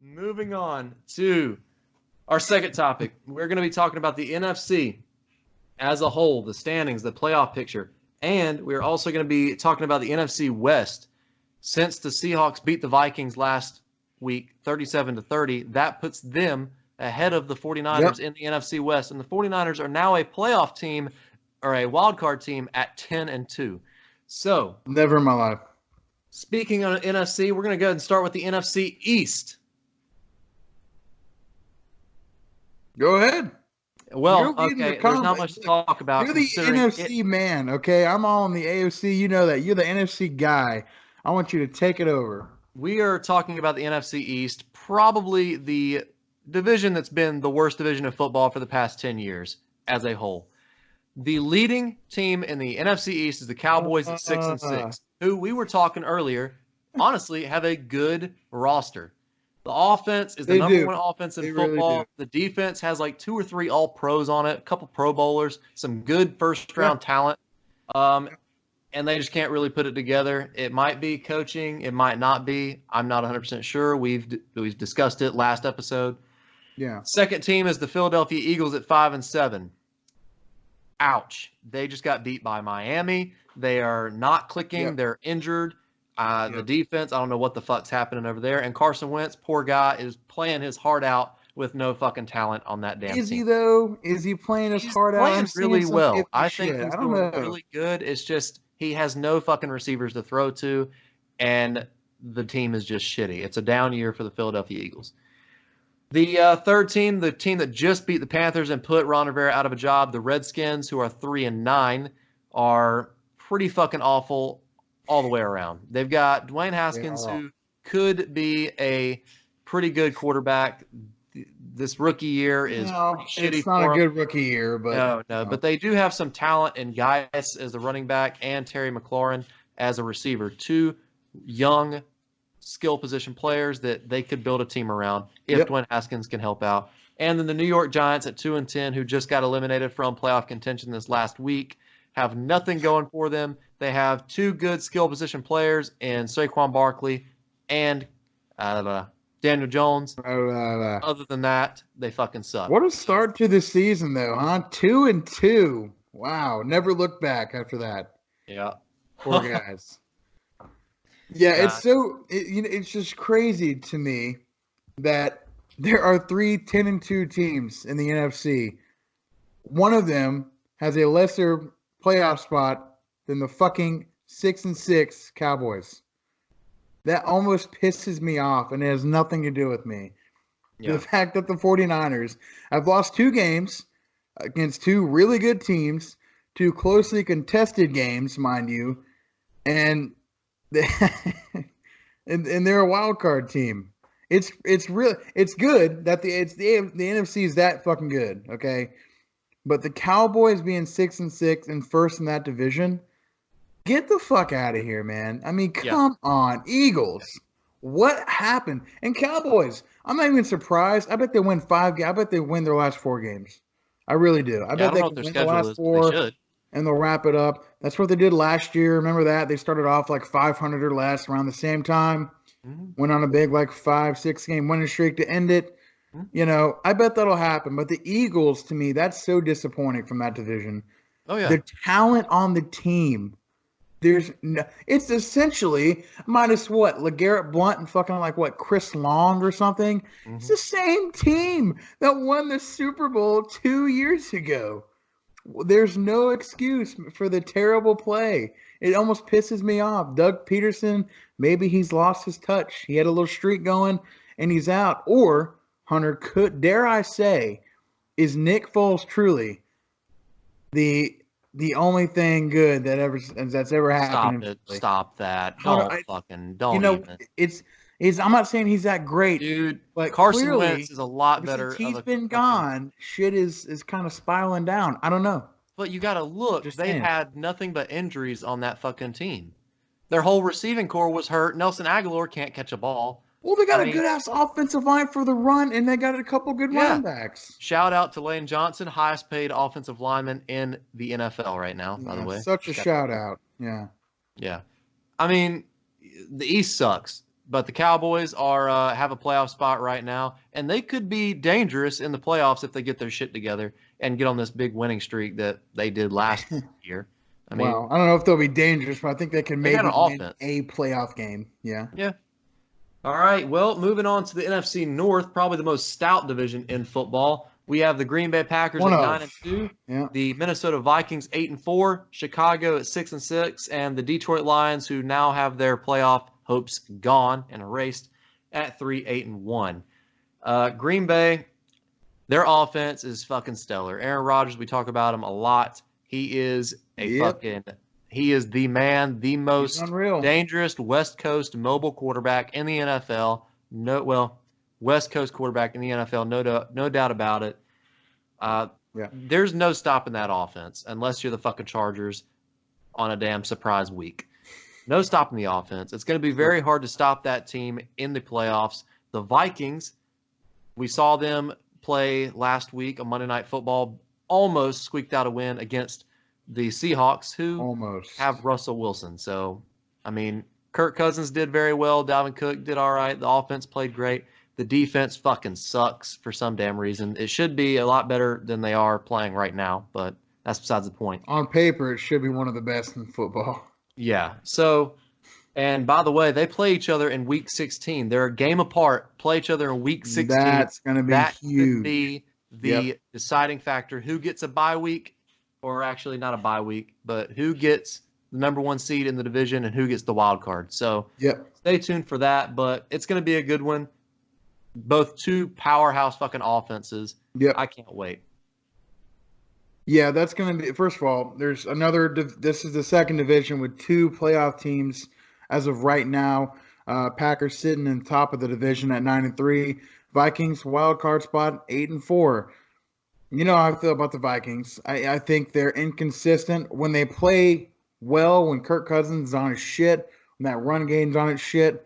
Moving on to our second topic. We're going to be talking about the NFC as a whole, the standings, the playoff picture. And we're also going to be talking about the NFC West. Since the Seahawks beat the Vikings last week 37-30, that puts them ahead of the 49ers in the NFC West. And the 49ers are now a playoff team or a wild card team at 10-2. So, never in my life. Speaking of NFC, we're going to go ahead and start with the NFC East. Go ahead. Well, okay, there's not much to talk about. You're the NFC man, okay? I'm all in the AFC. You know that. You're the NFC guy. I want you to take it over. We are talking about the NFC East, probably the division that's been the worst division of football for the past 10 years as a whole. The leading team in the NFC East is the Cowboys at 6-6, who we were talking earlier, honestly, have a good roster. The offense is the number one offense in football. Really, the defense has like 2 or 3 all-pros on it, a couple Pro Bowlers, some good first-round talent, and they just can't really put it together. It might be coaching. It might not be. I'm not 100% sure. We've discussed it last episode. Yeah. Second team is the Philadelphia Eagles at 5-7. Ouch. They just got beat by Miami. They are not clicking. Yep. They're injured. The defense, I don't know what the fuck's happening over there. And Carson Wentz, poor guy, is playing his heart out with no fucking talent on that damn team. Is he, though? Is he playing his heart out? He's playing really well. I think he's doing really good. It's just he has no fucking receivers to throw to, and the team is just shitty. It's a down year for the Philadelphia Eagles. The third team, the team that just beat the Panthers and put Ron Rivera out of a job, the Redskins, who are 3-9, are pretty fucking awful all the way around. They've got Dwayne Haskins, who could be a pretty good quarterback. This rookie year is pretty shitty. It's not a good rookie year, but no. But they do have some talent in Geis as the running back and Terry McLaurin as a receiver. 2 young skill position players that they could build a team around if Dwayne Haskins can help out. And then the New York Giants at 2-10, who just got eliminated from playoff contention this last week, have nothing going for them. They have 2 good skill position players in Saquon Barkley and Daniel Jones. Other than that, they fucking suck. What a start to the season, though, huh? 2-2. Wow. Never looked back after that. Yeah. Poor guys. Yeah, it's just crazy to me that there are 3 10-2 teams in the NFC. One of them has a lesser playoff spot than the fucking 6-6 Cowboys. That almost pisses me off, and it has nothing to do with me. Yeah. The fact that the 49ers have lost 2 games against 2 really good teams, 2 closely contested games, mind you, and they're a wild card team. It's good that the NFC is that fucking good, okay? But the Cowboys being 6-6 and first in that division, get the fuck out of here, man. I mean, come on, Eagles. What happened? And Cowboys, I'm not even surprised. I bet they win 5 games. I bet they win their last 4 games. I really do. I bet they can win the last 4. And they'll wrap it up. That's what they did last year. Remember that? They started off like 500 or less around the same time. Mm-hmm. Went on a big 5-6 game winning streak to end it. Mm-hmm. You know, I bet that'll happen. But the Eagles, to me, that's so disappointing from that division. Oh, yeah. The talent on the team. It's essentially minus what? LeGarrette Blount and fucking Chris Long or something? Mm-hmm. It's the same team that won the Super Bowl 2 years ago. There's no excuse for the terrible play. It almost pisses me off. Doug Peterson, maybe he's lost his touch. He had a little streak going, and he's out. Or, Hunter, dare I say, is Nick Foles truly the only thing good that's ever happened? Stop that. Don't even. I'm not saying he's that great, dude. But Carson Wentz is a lot better. Since he's been gone, shit is kind of spiraling down. I don't know. But you got to look. They've had nothing but injuries on that fucking team. Their whole receiving core was hurt. Nelson Aguilar can't catch a ball. Well, they got a good-ass offensive line for the run, and they got a couple good running backs. Shout out to Lane Johnson, highest-paid offensive lineman in the NFL right now, by the way. Such a shout-out. Yeah. Yeah. I mean, the East sucks. But the Cowboys are have a playoff spot right now, and they could be dangerous in the playoffs if they get their shit together and get on this big winning streak that they did last year. I mean, Well, I don't know if they'll be dangerous, but I think they can they got maybe an win offense. a playoff game. Yeah. Yeah. All right. Well, moving on to the NFC North, probably the most stout division in football. We have the Green Bay Packers One at of. 9-2, Yeah. the Minnesota Vikings 8-4, Chicago at 6-6, and the Detroit Lions, who now have their playoff hopes gone and erased, at 3-8-1. Green Bay, their offense is fucking stellar. Aaron Rodgers, we talk about him a lot. He is he is the man, the He's most unreal. dangerous West Coast mobile quarterback in the NFL. West Coast quarterback in the NFL, no doubt about it. Yeah. There's no stopping that offense unless you're the fucking Chargers on a damn surprise week. No stopping the offense. It's going to be very hard to stop that team in the playoffs. The Vikings, we saw them play last week on Monday Night Football, almost squeaked out a win against the Seahawks, who Almost. have Russell Wilson. So, I mean, Kirk Cousins did very well. Dalvin Cook did all right. The offense played great. The defense fucking sucks for some damn reason. It should be a lot better than they are playing right now, but that's besides the point. On paper, it should be one of the best in football. Yeah. So, and by the way, they play each other in week 16. They're a game apart. Play each other in week 16. That's going to be that huge. could be the deciding factor. Who gets a bye week, or actually not a bye week, but who gets the number one seed in the division and who gets the wild card. So stay tuned for that, but it's going to be a good one. Both two powerhouse fucking offenses. Yep. I can't wait. Yeah, that's going to be, first of all, there's another, this is the second division with two playoff teams as of right now. Packers sitting in top of the division at 9-3. Vikings wild card spot 8-4. You know how I feel about the Vikings. I think they're inconsistent when they play well. When Kirk Cousins is on his shit, when that run game's on its shit,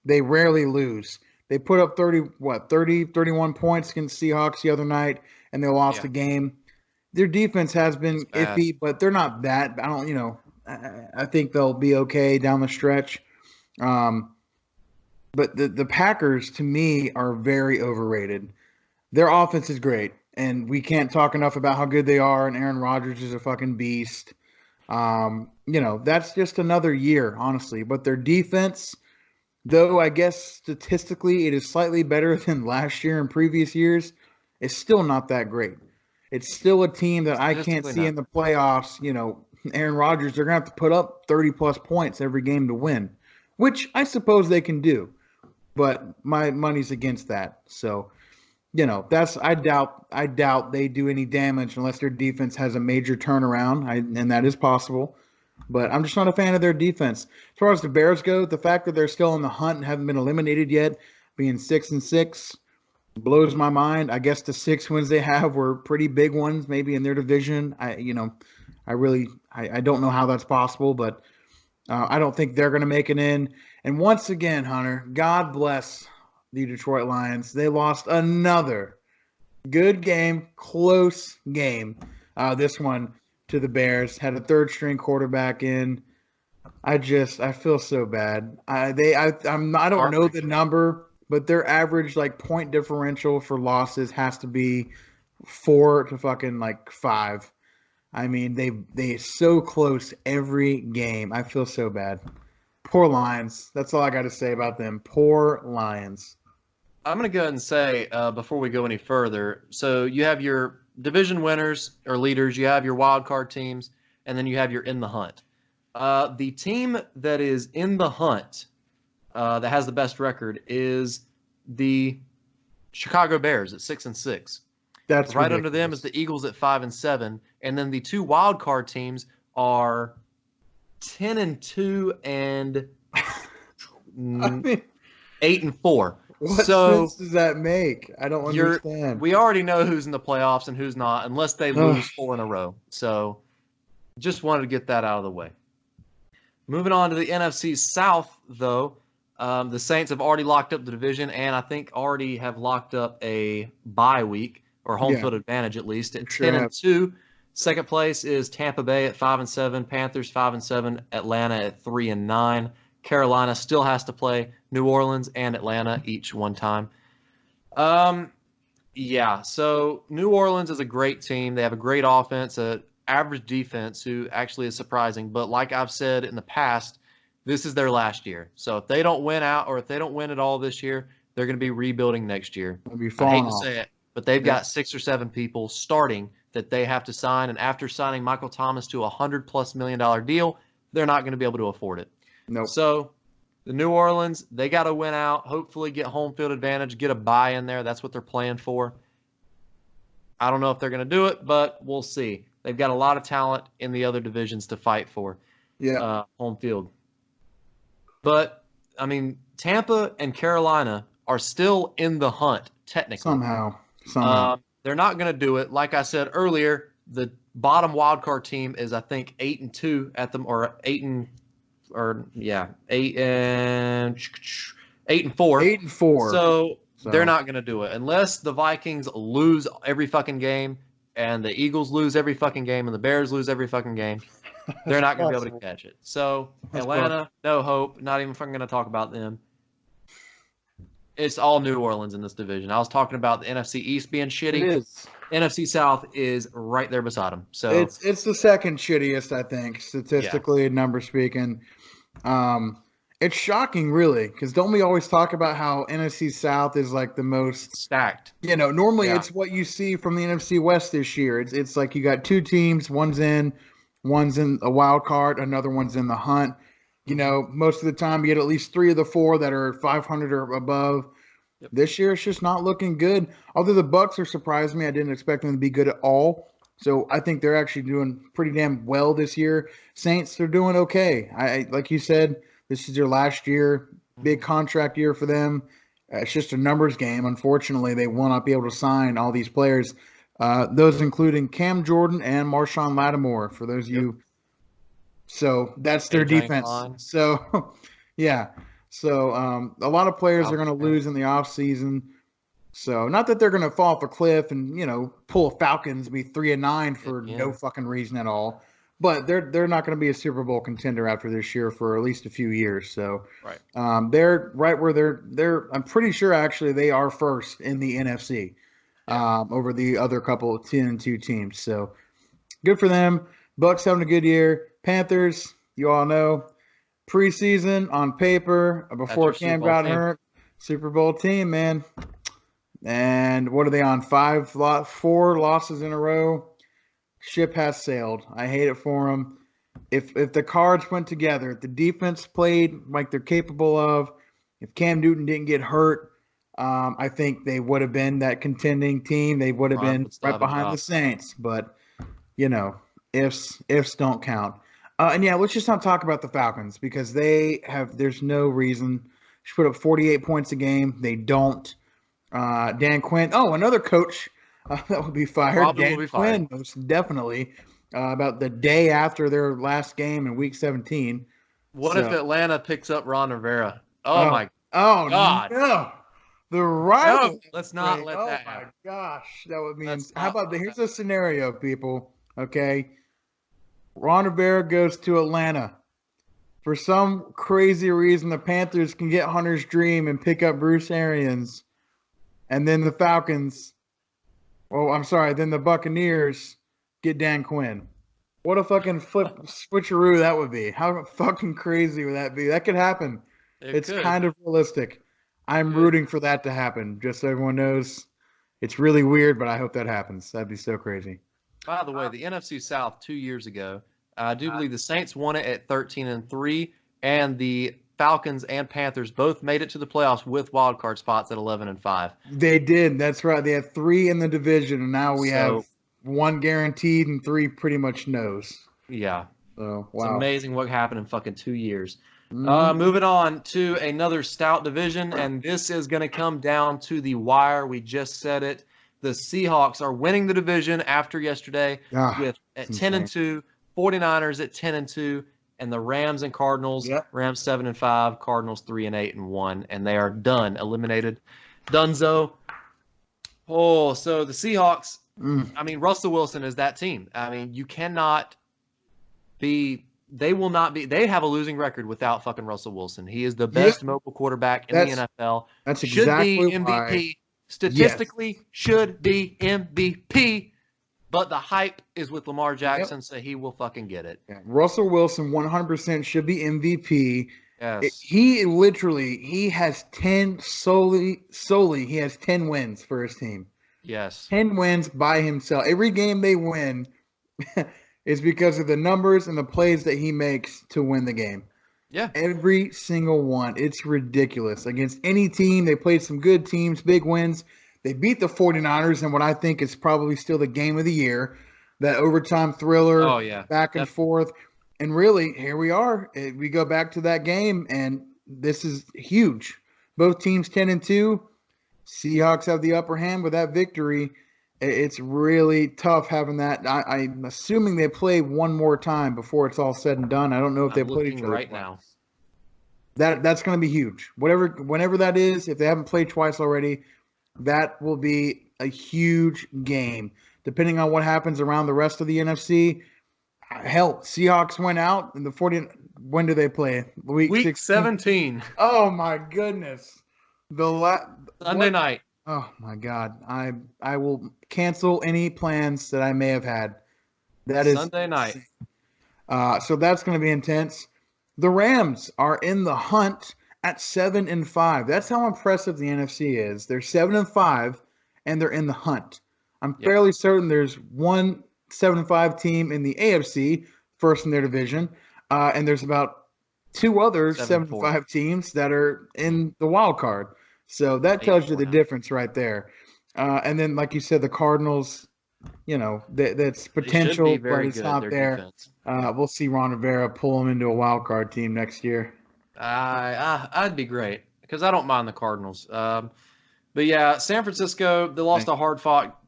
they rarely lose. They put up 31 points against Seahawks the other night, and they lost the game. Their defense has been iffy, but they're not that. I think they'll be okay down the stretch. But the Packers, to me, are very overrated. Their offense is great, and we can't talk enough about how good they are, and Aaron Rodgers is a fucking beast. That's just another year, honestly. But their defense, though I guess statistically it is slightly better than last year and previous years, is still not that great. It's still a team that I can't see in the playoffs. Aaron Rodgers, they're going to have to put up 30-plus points every game to win, which I suppose they can do. But my money's against that. So, I doubt they do any damage unless their defense has a major turnaround, and that is possible. But I'm just not a fan of their defense. As far as the Bears go, the fact that they're still in the hunt and haven't been eliminated yet, being 6-6, blows my mind. I guess the 6 wins they have were pretty big ones, maybe in their division. I don't know how that's possible, but I don't think they're going to make it in. And once again, Hunter, God bless the Detroit Lions. They lost another good game, close game. This one to the Bears, had a third-string quarterback in. I feel so bad. I don't know the number, but their average point differential for losses has to be 4 to fucking 5. I mean, they so close every game. I feel so bad. Poor Lions. That's all I got to say about them. Poor Lions. I'm going to go ahead and say before we go any further, so you have your division winners or leaders, you have your wild card teams, and then you have your in the hunt. The team that is in the hunt that has the best record is the Chicago Bears at 6-6. That's right ridiculous. under them is the Eagles at 5-7, and then the two wild card teams are 10-2 and 8-4. What sense does that make? I don't understand. We already know who's in the playoffs and who's not, unless they lose 4 in a row. So, just wanted to get that out of the way. Moving on to the NFC South, though, the Saints have already locked up the division, and I think already have locked up a bye week or home field advantage at least at 10-2. Second place is Tampa Bay at 5-7, Panthers 5-7, Atlanta at 3-9. Carolina still has to play New Orleans and Atlanta each one time. Yeah, so New Orleans is a great team. They have a great offense, a average defense, who actually is surprising. But like I've said in the past, this is their last year. So if they don't win out, or if they don't win at all this year, they're going to be rebuilding next year. They'll be I hate falling to off. say it, but they've Yep. got 6 or 7 people starting that they have to sign. And after signing Michael Thomas to $100+ million deal, they're not going to be able to afford it. Nope. So the New Orleans, they got to win out, hopefully get home field advantage, get a bye in there. That's what they're playing for. I don't know if they're going to do it, but we'll see. They've got a lot of talent in the other divisions to fight for home field. But, I mean, Tampa and Carolina are still in the hunt, technically. Somehow. They're not going to do it. Like I said earlier, the bottom wildcard team is, I think, 8-2 at them, or 8-4. 8-4. So they're not going to do it unless the Vikings lose every fucking game, and the Eagles lose every fucking game, and the Bears lose every fucking game. They're not going to be able to catch it. So Atlanta, no hope. Not even fucking going to talk about them. It's all New Orleans in this division. I was talking about the NFC East being shitty. It is. NFC South is right there beside them. So it's the second shittiest, I think, statistically, number speaking. It's shocking, really, because don't we always talk about how NFC South is like the most stacked? Normally it's what you see from the NFC West this year. It's like you got two teams, one's in a wild card, another one's in the hunt. Most of the time you get at least 3 of the 4 that are 500 or above. Yep. This year it's just not looking good. Although the Bucks are surprising me, I didn't expect them to be good at all. So I think they're actually doing pretty damn well this year. Saints are doing okay. I like you said, this is their last year, big contract year for them. It's just a numbers game. Unfortunately, they will not be able to sign all these players. Those including Cam Jordan and Marshawn Lattimore, for those of you. So that's their defense. So, yeah. So a lot of players are going to lose in the offseason. So not that they're going to fall off a cliff and, pull a Falcons, be 3-9 for no fucking reason at all. But they're not going to be a Super Bowl contender after this year for at least a few years. So they're right where they're. I'm pretty sure actually they are first in the NFC over the other couple of 10-2 teams. So good for them. Bucks having a good year. Panthers, you all know, preseason on paper before Cam got hurt, Super Bowl team, man. And what are they on? 4 losses in a row. Ship has sailed. I hate it for them. If the cards went together, if the defense played like they're capable of, if Cam Newton didn't get hurt, I think they would have been that contending team. They would have been right behind the Saints. But, ifs don't count. And let's just not talk about the Falcons because there's no reason. She put up 48 points a game. They don't. Dan Quinn. Oh, another coach that would be fired. Probably Dan will be Quinn, fired. most definitely. About the day after their last game in Week 17. What if Atlanta picks up Ron Rivera? Oh my God! No, the rival. No, let's not let that happen. Oh my gosh, that would mean. How about here's a scenario, people. Okay, Ron Rivera goes to Atlanta. For some crazy reason, the Panthers can get Hunter's dream and pick up Bruce Arians. And then the Falcons, then the Buccaneers get Dan Quinn. What a fucking switcheroo that would be. How fucking crazy would that be? That could happen. It's kind of realistic. I'm rooting for that to happen, just so everyone knows. It's really weird, but I hope that happens. That'd be so crazy. By the way, the NFC South 2 years ago, I do believe the Saints won it at 13-3, and the Falcons and Panthers both made it to the playoffs with wild card spots at 11-5. They did. That's right. They had 3 in the division, and now we have 1 guaranteed and 3 pretty much knows. Yeah. So, wow. It's amazing what happened in fucking 2 years. Moving on to another stout division, and this is going to come down to the wire. We just said it. The Seahawks are winning the division after yesterday with at 10-2, 49ers at 10-2, and the Rams and Cardinals. Rams 7-5, Cardinals 3-8-1, and they are done, eliminated. Dunzo. Oh, so the Seahawks. I mean, Russell Wilson is that team. I mean, you cannot be they will not be. They have a losing record without fucking Russell Wilson. He is the Yep. best mobile quarterback in the NFL. That's Should be exactly why. MVP. Yes. Statistically, should be MVP. But the hype is with Lamar Jackson, Yep. so he will fucking get it. Yeah. Russell Wilson 100% should be MVP. Yes. He has 10 solely he has 10 wins for his team. Yes. 10 wins by himself. Every game they win is because of the numbers and the plays that he makes to win the game. Yeah. Every single one. It's ridiculous. Against any team, they played some good teams, big wins. They beat the 49ers in what I think is probably still the game of the year. That overtime thriller, Oh, yeah. back and forth. And really, here we are. We go back to that game, and this is huge. Both teams 10-2. Seahawks have the upper hand with that victory. It's really tough having that. I'm assuming they play one more time before it's all said and done. I don't know if they played each other right twice. now. That's going to be huge. Whenever that is, if they haven't played twice already, that will be a huge game. Depending on what happens around the rest of the NFC, hell, Seahawks went out in the 40. When do they play? Week 17. Oh my goodness. Sunday night. Oh my God. I will cancel any plans that I may have had. That is Sunday night. So that's going to be intense. The Rams are in the hunt at 7-5. That's how impressive the NFC is. They're 7-5, and they're in the hunt. I'm fairly certain there's one 7-5 team in the AFC, first in their division, and there's about two other 7-5 teams that are in the wild card. So that tells you the difference right there. And then, like you said, the Cardinals, that's potential, but it's not there. We'll see Ron Rivera pull them into a wild card team next year. I'd be great because I don't mind the Cardinals. But yeah, San Francisco, they lost a hard-fought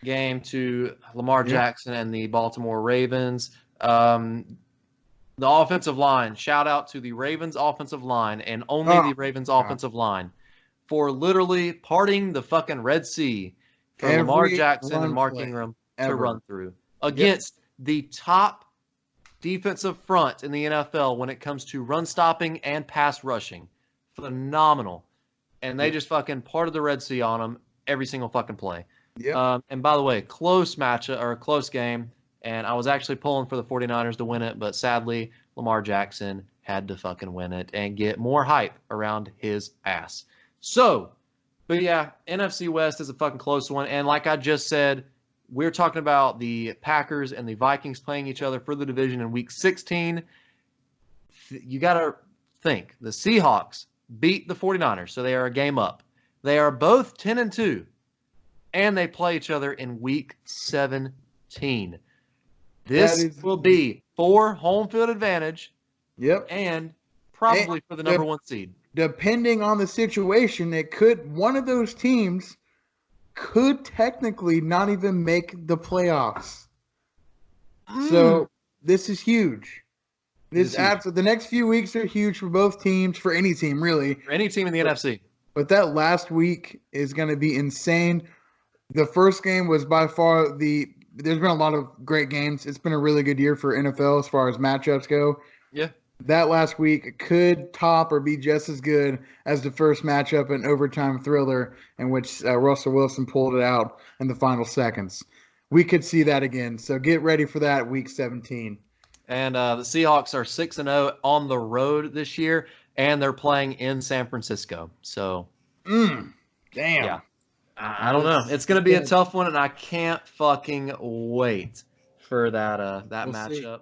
game to Lamar Jackson and the Baltimore Ravens. The offensive line, shout out to the Ravens offensive line and only the Ravens offensive line for literally parting the fucking Red Sea for Lamar Jackson and Mark Ingram to run through against the top defensive front in the NFL when it comes to run stopping and pass rushing. Phenomenal. And they just fucking parted the Red Sea on them every single fucking play. And by the way, close matchup or a close game. And I was actually pulling for the 49ers to win it, but sadly, Lamar Jackson had to fucking win it and get more hype around his ass. So, but yeah, NFC West is a fucking close one. And like I just said, we're talking about the Packers and the Vikings playing each other for the division in Week 16. You got to think. The Seahawks beat the 49ers, so they are a game up. They are both 10-2, and they play each other in Week 17. This will be for home field advantage. And probably for the number one seed. Depending on the situation, one of those teams could technically not even make the playoffs. So this is huge. The next few weeks are huge for both teams, for any team, really. For any team in the NFC. But that last week is going to be insane. The first game was by far there's been a lot of great games. It's been a really good year for NFL as far as matchups go. Yeah. That last week could top or be just as good as the first matchup, an overtime thriller in which Russell Wilson pulled it out in the final seconds. We could see that again. So get ready for that Week 17. And the Seahawks are 6-0 on the road this year, and they're playing in San Francisco. So, damn. Yeah. I don't know. It's going to be a tough one, and I can't fucking wait for that matchup.